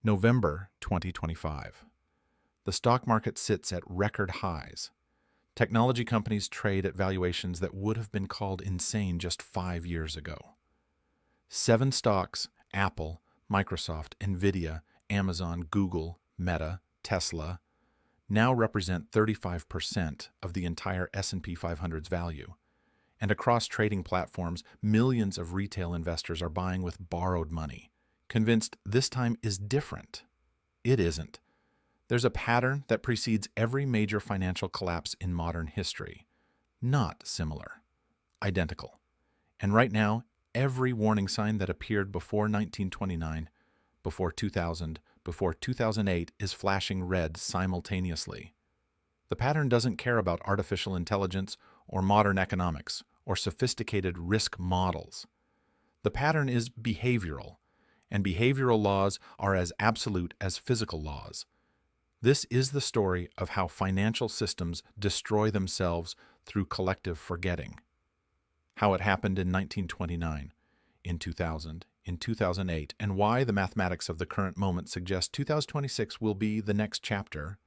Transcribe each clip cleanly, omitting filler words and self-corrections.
November 2025. The stock market sits at record highs. Technology companies trade at valuations that would have been called insane just 5 years ago. 7 stocks, Apple, Microsoft, Nvidia, Amazon, Google, Meta, Tesla, now represent 35% of the entire S&P 500's value. And across trading platforms, millions of retail investors are buying with borrowed money, convinced this time is different. It isn't. There's a pattern that precedes every major financial collapse in modern history. Not similar. Identical. And right now, every warning sign that appeared before 1929, before 2000, before 2008 is flashing red simultaneously. The pattern doesn't care about artificial intelligence or modern economics or sophisticated risk models. The pattern is behavioral, and behavioral laws are as absolute as physical laws. This is the story of how financial systems destroy themselves through collective forgetting. How it happened in 1929, in 2000, in 2008, and why the mathematics of the current moment suggest 2026 will be the next chapter.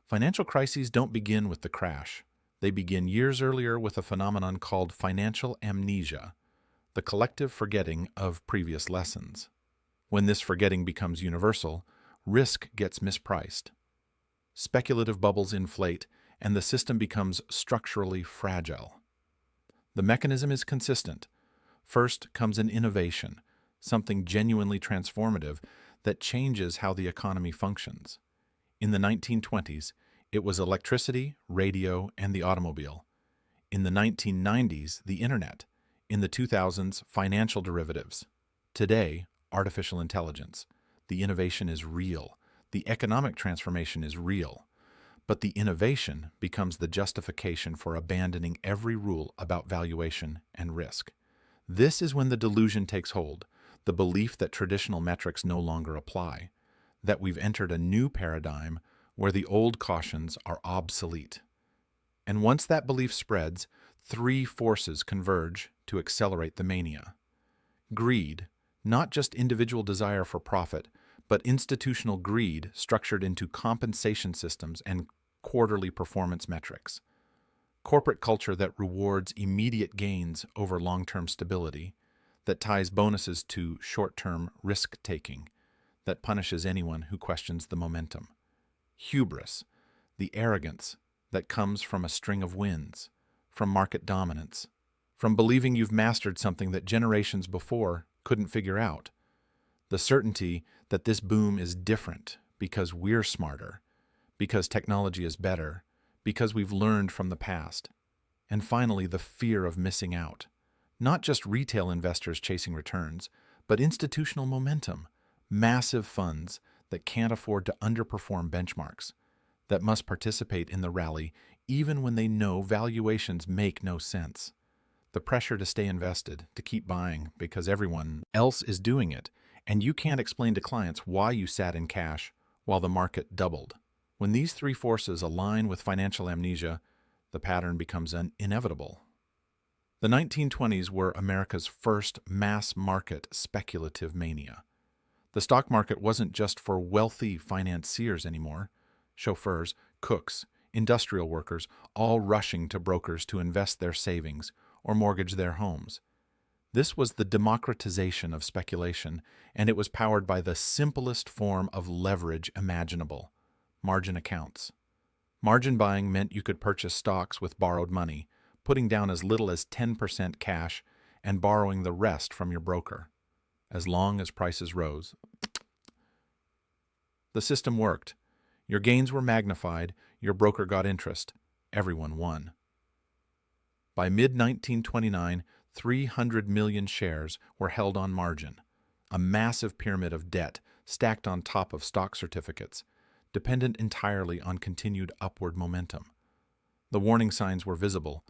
Financial crises don't begin with the crash. They begin years earlier with a phenomenon called financial amnesia, the collective forgetting of previous lessons. When this forgetting becomes universal, risk gets mispriced. Speculative bubbles inflate, and the system becomes structurally fragile. The mechanism is consistent. First comes an innovation, something genuinely transformative that changes how the economy functions. In the 1920s, it was electricity, radio, and the automobile. In the 1990s, the internet. In the 2000s, financial derivatives. Today, artificial intelligence. The innovation is real. The economic transformation is real. But the innovation becomes the justification for abandoning every rule about valuation and risk. This is when the delusion takes hold, the belief that traditional metrics no longer apply, that we've entered a new paradigm where the old cautions are obsolete. And once that belief spreads, 3 forces converge to accelerate the mania. Greed, not just individual desire for profit, but institutional greed structured into compensation systems and quarterly performance metrics. Corporate culture that rewards immediate gains over long-term stability, that ties bonuses to short-term risk-taking, that punishes anyone who questions the momentum. Hubris, the arrogance that comes from a string of wins, from market dominance, from believing you've mastered something that generations before couldn't figure out. The certainty that this boom is different because we're smarter, because technology is better, because we've learned from the past. And finally, the fear of missing out. Not just retail investors chasing returns, but institutional momentum, massive funds that can't afford to underperform benchmarks, that must participate in the rally even when they know valuations make no sense. The pressure to stay invested, to keep buying because everyone else is doing it, and you can't explain to clients why you sat in cash while the market doubled. When these 3 forces align with financial amnesia, the pattern becomes inevitable. The 1920s were America's first mass market speculative mania. The stock market wasn't just for wealthy financiers anymore. Chauffeurs, cooks, industrial workers, all rushing to brokers to invest their savings or mortgage their homes. This was the democratization of speculation, and it was powered by the simplest form of leverage imaginable: margin accounts. Margin buying meant you could purchase stocks with borrowed money, putting down as little as 10% cash and borrowing the rest from your broker. As long as prices rose, the system worked. Your gains were magnified, your broker got interest, everyone won. By mid-1929, 300 million shares were held on margin, a massive pyramid of debt stacked on top of stock certificates, dependent entirely on continued upward momentum. The warning signs were visible.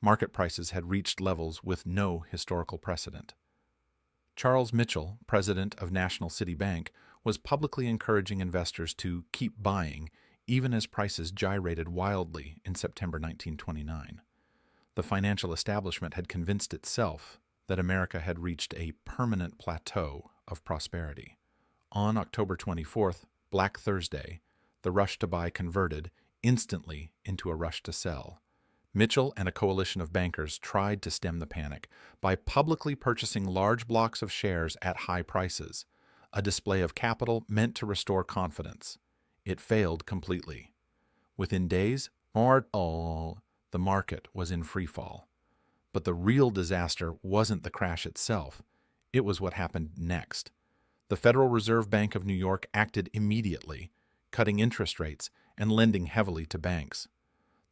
Market prices had reached levels with no historical precedent. Charles Mitchell, president of National City Bank, was publicly encouraging investors to keep buying even as prices gyrated wildly in September 1929. The financial establishment had convinced itself that America had reached a permanent plateau of prosperity. on October 24th, Black Thursday, the rush to buy converted instantly into a rush to sell. Mitchell and a coalition of bankers tried to stem the panic by publicly purchasing large blocks of shares at high prices, a display of capital meant to restore confidence. It failed completely. Within days, the market was in freefall. But the real disaster wasn't the crash itself. It was what happened next. The Federal Reserve Bank of New York acted immediately, cutting interest rates and lending heavily to banks.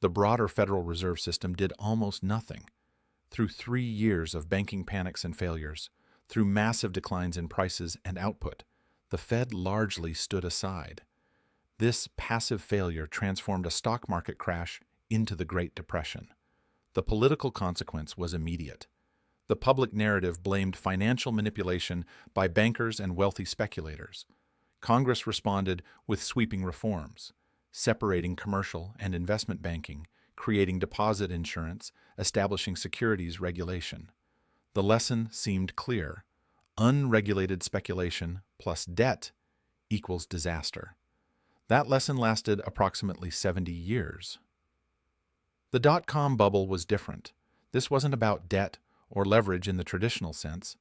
The broader Federal Reserve System did almost nothing. Through 3 years of banking panics and failures, through massive declines in prices and output, the Fed largely stood aside. This passive failure transformed a stock market crash into the Great Depression. The political consequence was immediate. The public narrative blamed financial manipulation by bankers and wealthy speculators. Congress responded with sweeping reforms, separating commercial and investment banking, creating deposit insurance, establishing securities regulation. The lesson seemed clear. Unregulated speculation plus debt equals disaster. That lesson lasted approximately 70 years. The dot-com bubble was different. This wasn't about debt or leverage in the traditional sense.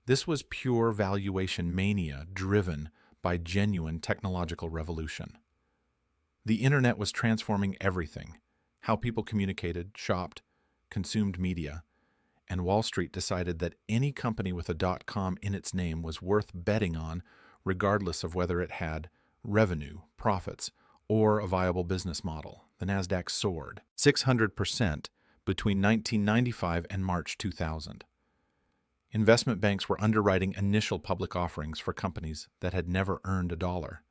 This was pure valuation mania driven by genuine technological revolution. The internet was transforming everything: how people communicated, shopped, consumed media, and Wall Street decided that any company with a .com in its name was worth betting on, regardless of whether it had revenue, profits, or a viable business model. The Nasdaq soared 600% between 1995 and March 2000. Investment banks were underwriting initial public offerings for companies that had never earned a dollar.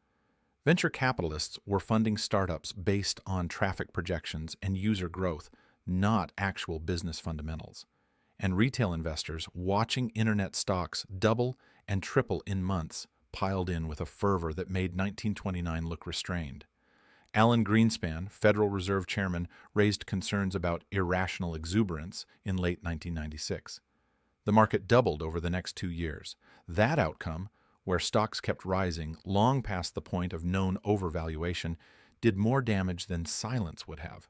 Venture capitalists were funding startups based on traffic projections and user growth, not actual business fundamentals. And retail investors, watching internet stocks double and triple in months, piled in with a fervor that made 1929 look restrained. Alan Greenspan, Federal Reserve Chairman, raised concerns about irrational exuberance in late 1996. The market doubled over the next 2 years. That outcome, where stocks kept rising long past the point of known overvaluation, did more damage than silence would have.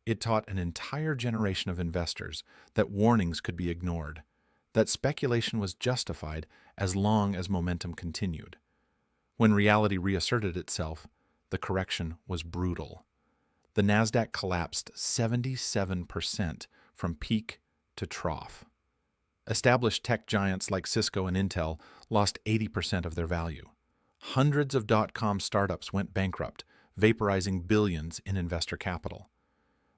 It taught an entire generation of investors that warnings could be ignored, that speculation was justified as long as momentum continued. When reality reasserted itself, the correction was brutal. The Nasdaq collapsed 77% from peak to trough. Established tech giants like Cisco and Intel lost 80% of their value. Hundreds of dot-com startups went bankrupt, vaporizing billions in investor capital.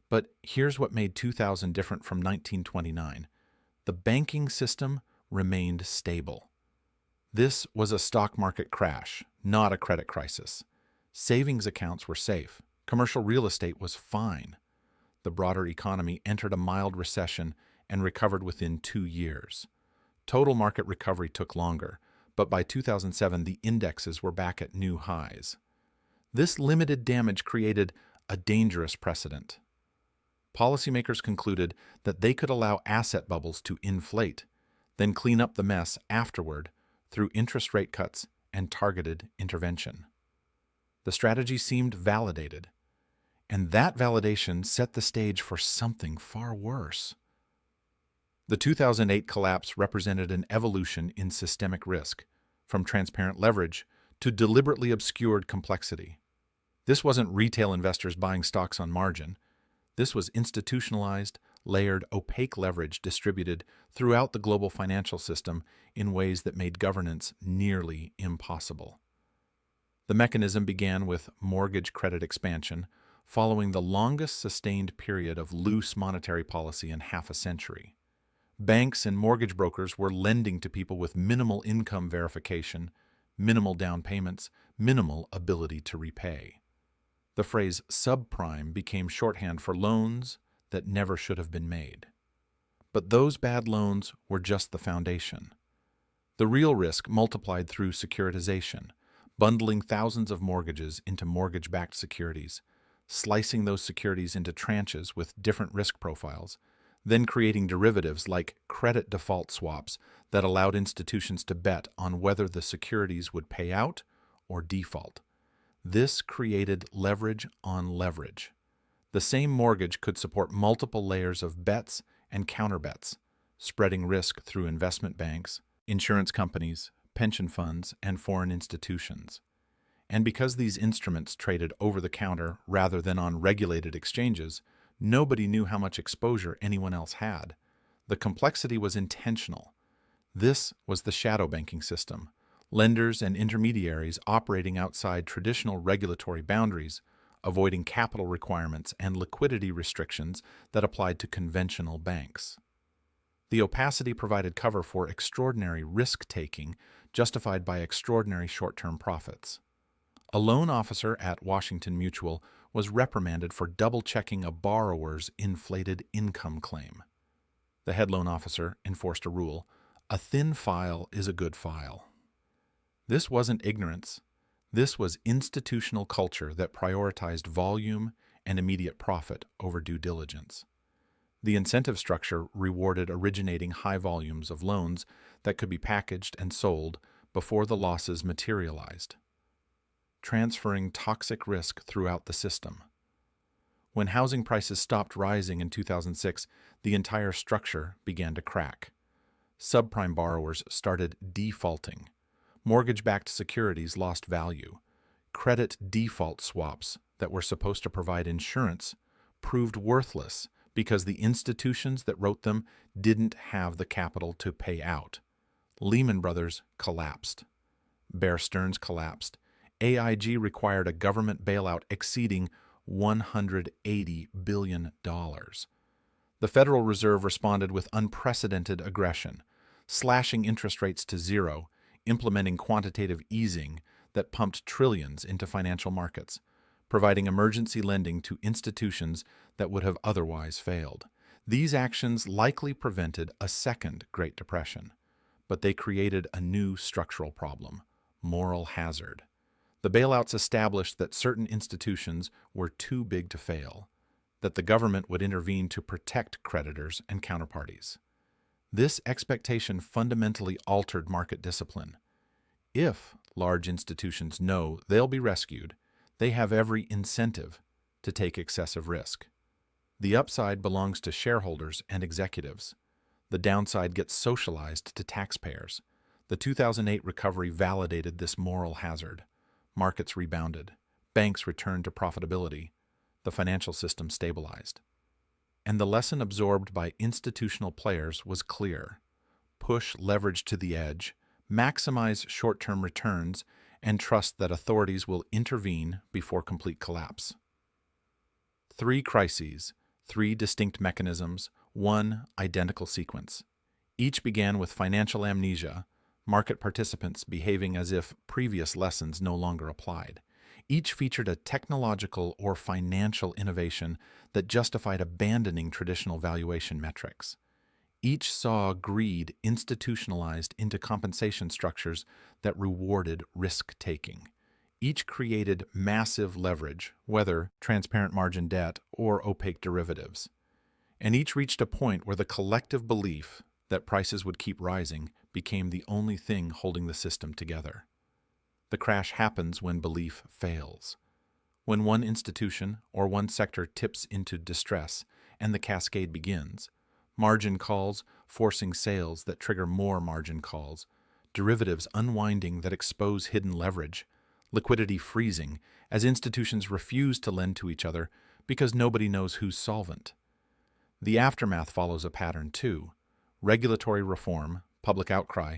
But here's what made 2000 different from 1929. The banking system remained stable. This was a stock market crash, not a credit crisis. Savings accounts were safe. Commercial real estate was fine. The broader economy entered a mild recession and recovered within 2 years. Total market recovery took longer, but by 2007 the indexes were back at new highs. This limited damage created a dangerous precedent. Policymakers concluded that they could allow asset bubbles to inflate, then clean up the mess afterward through interest rate cuts and targeted intervention. The strategy seemed validated, and that validation set the stage for something far worse. The 2008 collapse represented an evolution in systemic risk, from transparent leverage to deliberately obscured complexity. This wasn't retail investors buying stocks on margin. This was institutionalized, layered, opaque leverage distributed throughout the global financial system in ways that made governance nearly impossible. The mechanism began with mortgage credit expansion, following the longest sustained period of loose monetary policy in half a century. Banks and mortgage brokers were lending to people with minimal income verification, minimal down payments, minimal ability to repay. The phrase subprime became shorthand for loans that never should have been made. But those bad loans were just the foundation. The real risk multiplied through securitization, bundling thousands of mortgages into mortgage-backed securities, slicing those securities into tranches with different risk profiles, then creating derivatives like credit default swaps that allowed institutions to bet on whether the securities would pay out or default. This created leverage on leverage. The same mortgage could support multiple layers of bets and counterbets, spreading risk through investment banks, insurance companies, pension funds, and foreign institutions. And because these instruments traded over the counter rather than on regulated exchanges, nobody knew how much exposure anyone else had. The complexity was intentional. This was the shadow banking system, lenders and intermediaries operating outside traditional regulatory boundaries, avoiding capital requirements and liquidity restrictions that applied to conventional banks. The opacity provided cover for extraordinary risk-taking justified by extraordinary short-term profits. A loan officer at Washington Mutual was reprimanded for double-checking a borrower's inflated income claim. The head loan officer enforced a rule: a thin file is a good file. This wasn't ignorance. This was institutional culture that prioritized volume and immediate profit over due diligence. The incentive structure rewarded originating high volumes of loans that could be packaged and sold before the losses materialized, transferring toxic risk throughout the system. When housing prices stopped rising in 2006, the entire structure began to crack. Subprime borrowers started defaulting. Mortgage-backed securities lost value. Credit default swaps that were supposed to provide insurance proved worthless because the institutions that wrote them didn't have the capital to pay out. Lehman Brothers collapsed. Bear Stearns collapsed. AIG required a government bailout exceeding $180 billion. The Federal Reserve responded with unprecedented aggression, slashing interest rates to zero, implementing quantitative easing that pumped trillions into financial markets, providing emergency lending to institutions that would have otherwise failed. These actions likely prevented a second Great Depression, but they created a new structural problem: moral hazard. The bailouts established that certain institutions were too big to fail, that the government would intervene to protect creditors and counterparties. This expectation fundamentally altered market discipline. If large institutions know they'll be rescued, they have every incentive to take excessive risk. The upside belongs to shareholders and executives. The downside gets socialized to taxpayers. The 2008 recovery validated this moral hazard. Markets rebounded. Banks returned to profitability. The financial system stabilized. And the lesson absorbed by institutional players was clear: push leverage to the edge, maximize short-term returns, and trust that authorities will intervene before complete collapse. 3 crises, 3 distinct mechanisms, 1 identical sequence. Each began with financial amnesia, market participants behaving as if previous lessons no longer applied. Each featured a technological or financial innovation that justified abandoning traditional valuation metrics. Each saw greed institutionalized into compensation structures that rewarded risk-taking. Each created massive leverage, whether transparent margin debt or opaque derivatives. And each reached a point where the collective belief that prices would keep rising became the only thing holding the system together. The crash happens when belief fails. When one institution or one sector tips into distress and the cascade begins: margin calls forcing sales that trigger more margin calls, derivatives unwinding that expose hidden leverage, liquidity freezing as institutions refuse to lend to each other because nobody knows who's solvent. The aftermath follows a pattern too: regulatory reform, public outcry,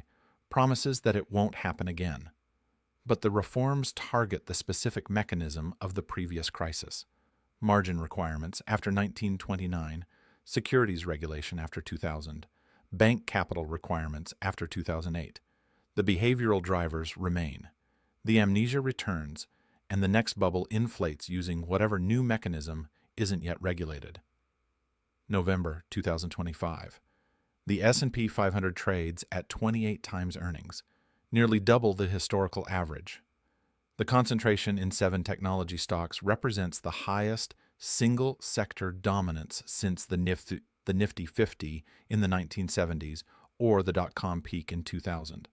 promises that it won't happen again. But the reforms target the specific mechanism of the previous crisis: margin requirements after 1929, securities regulation after 2000, bank capital requirements after 2008. The behavioral drivers remain. The amnesia returns, and the next bubble inflates using whatever new mechanism isn't yet regulated. November 2025. The S&P 500 trades at 28 times earnings, nearly double the historical average. The concentration in 7 technology stocks represents the highest single-sector dominance since the the Nifty 50 in the 1970s, or the dot-com peak in 2000.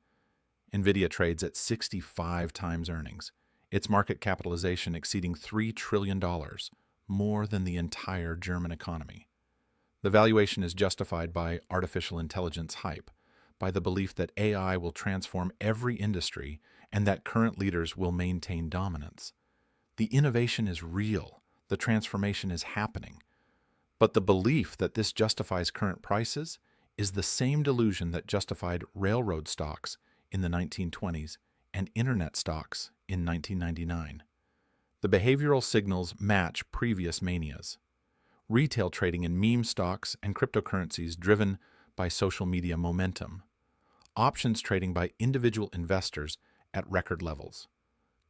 Nvidia trades at 65 times earnings, its market capitalization exceeding $3 trillion, more than the entire German economy. The valuation is justified by artificial intelligence hype, by the belief that AI will transform every industry and that current leaders will maintain dominance. The innovation is real, the transformation is happening. But the belief that this justifies current prices is the same delusion that justified railroad stocks in the 1920s and internet stocks in 1999. The behavioral signals match previous manias. Retail trading in meme stocks and cryptocurrencies driven by social media momentum. Options trading by individual investors at record levels.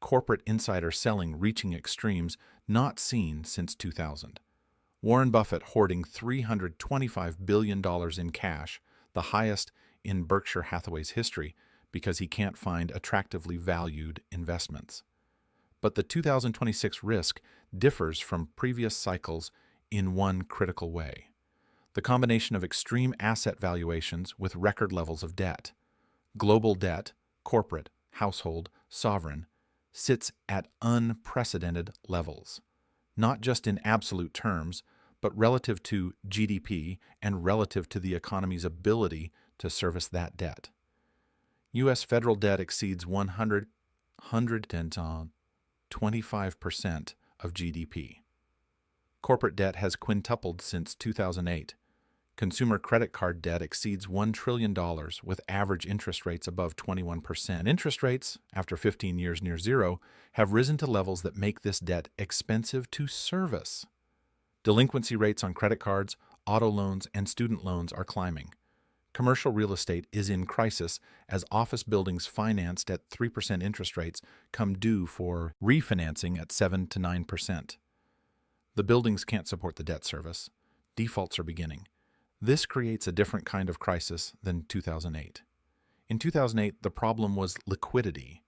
Corporate insider selling reaching extremes not seen since 2000. Warren Buffett hoarding $325 billion in cash, the highest in Berkshire Hathaway's history, because he can't find attractively valued investments. But the 2026 risk differs from previous cycles in one critical way. The combination of extreme asset valuations with record levels of debt. Global debt, corporate, household, sovereign, sits at unprecedented levels, not just in absolute terms, but relative to GDP and relative to the economy's ability to service that debt. U.S. federal debt exceeds 125% of GDP. Corporate debt has quintupled since 2008. Consumer credit card debt exceeds $1 trillion with average interest rates above 21%. Interest rates, after 15 years near zero, have risen to levels that make this debt expensive to service. Delinquency rates on credit cards, auto loans, and student loans are climbing. Commercial real estate is in crisis as office buildings financed at 3% interest rates come due for refinancing at 7 to 9%. The buildings can't support the debt service. Defaults are beginning. This creates a different kind of crisis than 2008. In 2008, the problem was liquidity.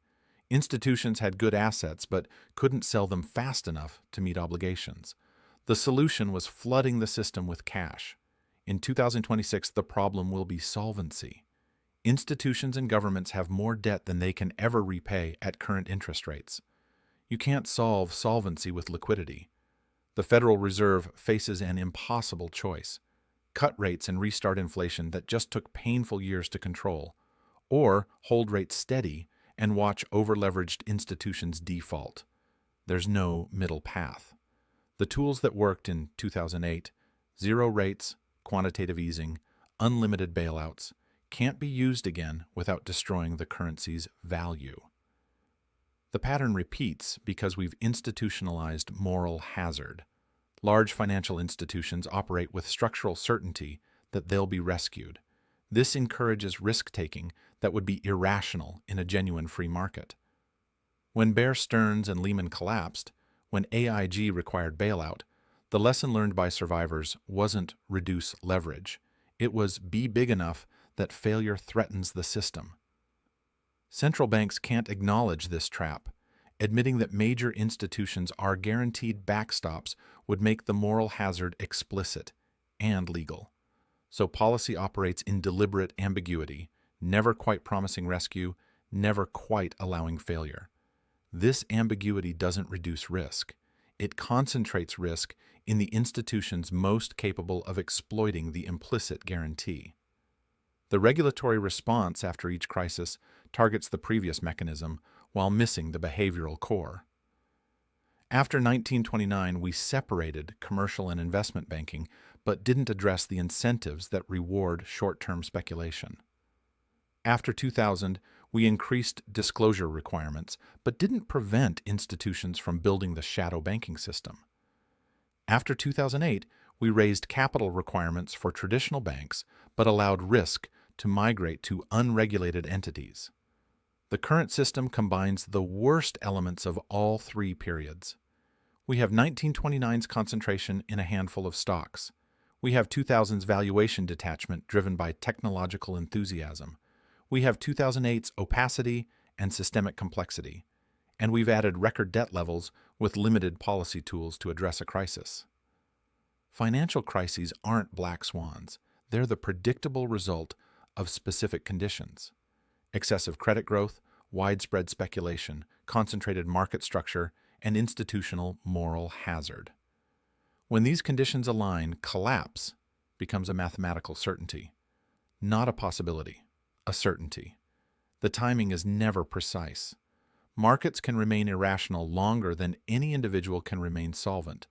Institutions had good assets but couldn't sell them fast enough to meet obligations. The solution was flooding the system with cash. In 2026, the problem will be solvency. Institutions and governments have more debt than they can ever repay at current interest rates. You can't solve solvency with liquidity. The Federal Reserve faces an impossible choice: cut rates and restart inflation that just took painful years to control, or hold rates steady and watch over-leveraged institutions default. There's no middle path. The tools that worked in 2008, zero rates, quantitative easing, unlimited bailouts, can't be used again without destroying the currency's value. The pattern repeats because we've institutionalized moral hazard. Large financial institutions operate with structural certainty that they'll be rescued. This encourages risk-taking that would be irrational in a genuine free market. When Bear Stearns and Lehman collapsed, when AIG required bailout, the lesson learned by survivors wasn't reduce leverage. It was be big enough that failure threatens the system. Central banks can't acknowledge this trap. Admitting that major institutions are guaranteed backstops would make the moral hazard explicit and legal. So policy operates in deliberate ambiguity, never quite promising rescue, never quite allowing failure. This ambiguity doesn't reduce risk. It concentrates risk in the institutions most capable of exploiting the implicit guarantee. The regulatory response after each crisis targets the previous mechanism while missing the behavioral core. After 1929, we separated commercial and investment banking, but didn't address the incentives that reward short-term speculation. After 2000, we increased disclosure requirements, but didn't prevent institutions from building the shadow banking system. After 2008, we raised capital requirements for traditional banks, but allowed risk to migrate to unregulated entities. The current system combines the worst elements of all three periods. We have 1929's concentration in a handful of stocks. We have 2000's valuation detachment driven by technological enthusiasm. We have 2008's opacity and systemic complexity. And we've added record debt levels with limited policy tools to address a crisis. Financial crises aren't black swans. They're the predictable result of specific conditions: excessive credit growth, widespread speculation, concentrated market structure, and institutional moral hazard. When these conditions align, collapse becomes a mathematical certainty, not a possibility, a certainty. The timing is never precise. Markets can remain irrational longer than any individual can remain solvent,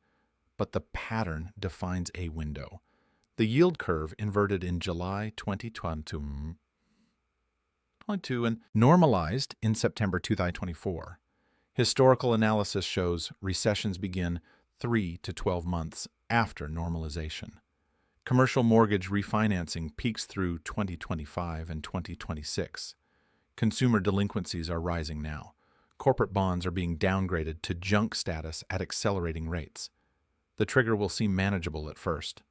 but the pattern defines a window. The yield curve inverted in July 2022 and normalized in September 2024. Historical analysis shows recessions begin 3 to 12 months after normalization. Commercial mortgage refinancing peaks through 2025 and 2026. Consumer delinquencies are rising now. Corporate bonds are being downgraded to junk status at accelerating rates. The trigger will seem manageable at first.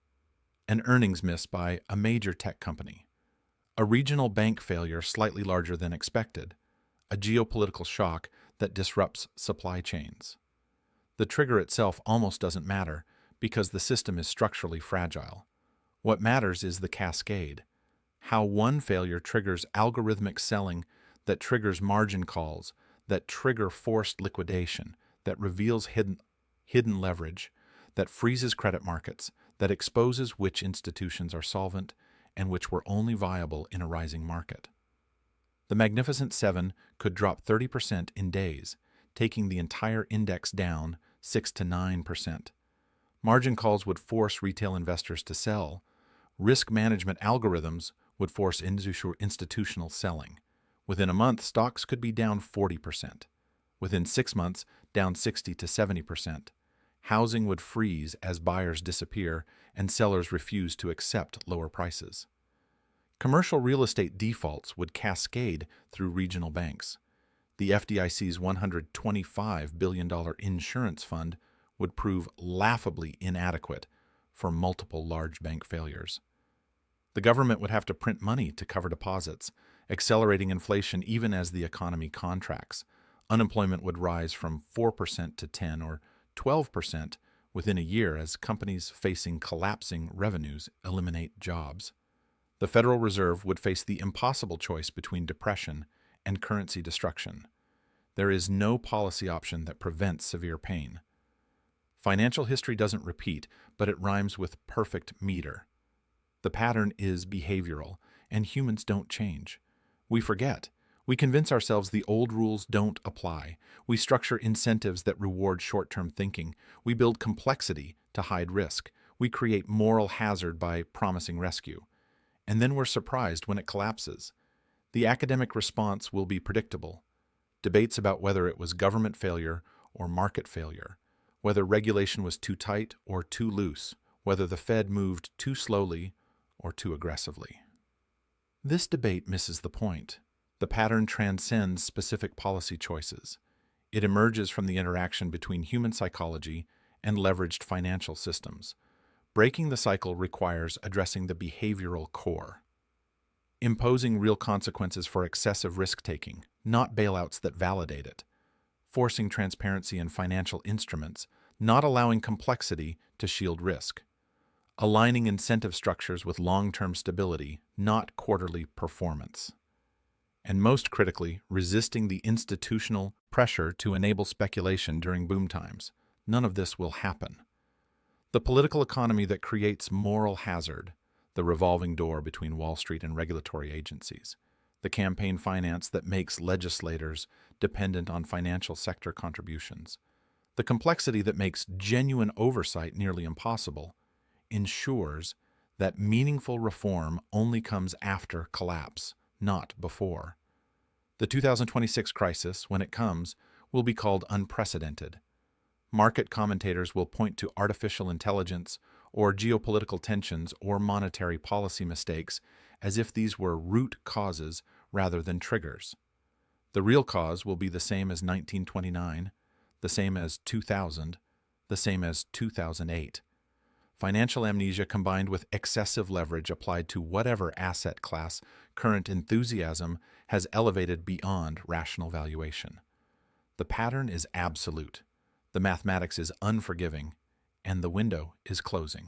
An earnings miss by a major tech company. A regional bank failure slightly larger than expected. A geopolitical shock that disrupts supply chains. The trigger itself almost doesn't matter because the system is structurally fragile. What matters is the cascade. How one failure triggers algorithmic selling that triggers margin calls, that trigger forced liquidation, that reveals hidden leverage, that freezes credit markets, that exposes which institutions are solvent and which were only viable in a rising market. The Magnificent Seven could drop 30% in days, taking the entire index down 6 to 9%. Margin calls would force retail investors to sell. Risk management algorithms would force institutional selling. Within a month, stocks could be down 40%. Within 6 months, down 60 to 70%. Housing would freeze as buyers disappear and sellers refuse to accept lower prices. Commercial real estate defaults would cascade through regional banks. The FDIC's $125 billion insurance fund would prove laughably inadequate for multiple large bank failures. The government would have to print money to cover deposits, accelerating inflation even as the economy contracts. Unemployment would rise from 4% to 10 or 12% within a year as companies facing collapsing revenues eliminate jobs. The Federal Reserve would face the impossible choice between depression and currency destruction. There is no policy option that prevents severe pain. Financial history doesn't repeat, but it rhymes with perfect meter. The pattern is behavioral, and humans don't change. We forget. We convince ourselves the old rules don't apply. We structure incentives that reward short-term thinking. We build complexity to hide risk. We create moral hazard by promising rescue. And then we're surprised when it collapses. The academic response will be predictable. Debates about whether it was government failure or market failure, whether regulation was too tight or too loose, whether the Fed moved too slowly or too aggressively. This debate misses the point. The pattern transcends specific policy choices. It emerges from the interaction between human psychology and leveraged financial systems. Breaking the cycle requires addressing the behavioral core. Imposing real consequences for excessive risk-taking, not bailouts that validate it. Forcing transparency in financial instruments, not allowing complexity to shield risk. Aligning incentive structures with long-term stability, not quarterly performance. And most critically, resisting the institutional pressure to enable speculation during boom times. None of this will happen. The political economy that creates moral hazard, the revolving door between Wall Street and regulatory agencies, the campaign finance that makes legislators dependent on financial sector contributions, the complexity that makes genuine oversight nearly impossible, ensures that meaningful reform only comes after collapse, not before. The 2026 crisis, when it comes, will be called unprecedented. Market commentators will point to artificial intelligence or geopolitical tensions or monetary policy mistakes as if these were root causes rather than triggers. The real cause will be the same as 1929, the same as 2000, the same as 2008. Financial amnesia combined with excessive leverage applied to whatever asset class current enthusiasm has elevated beyond rational valuation. The pattern is absolute, the mathematics is unforgiving, and the window is closing.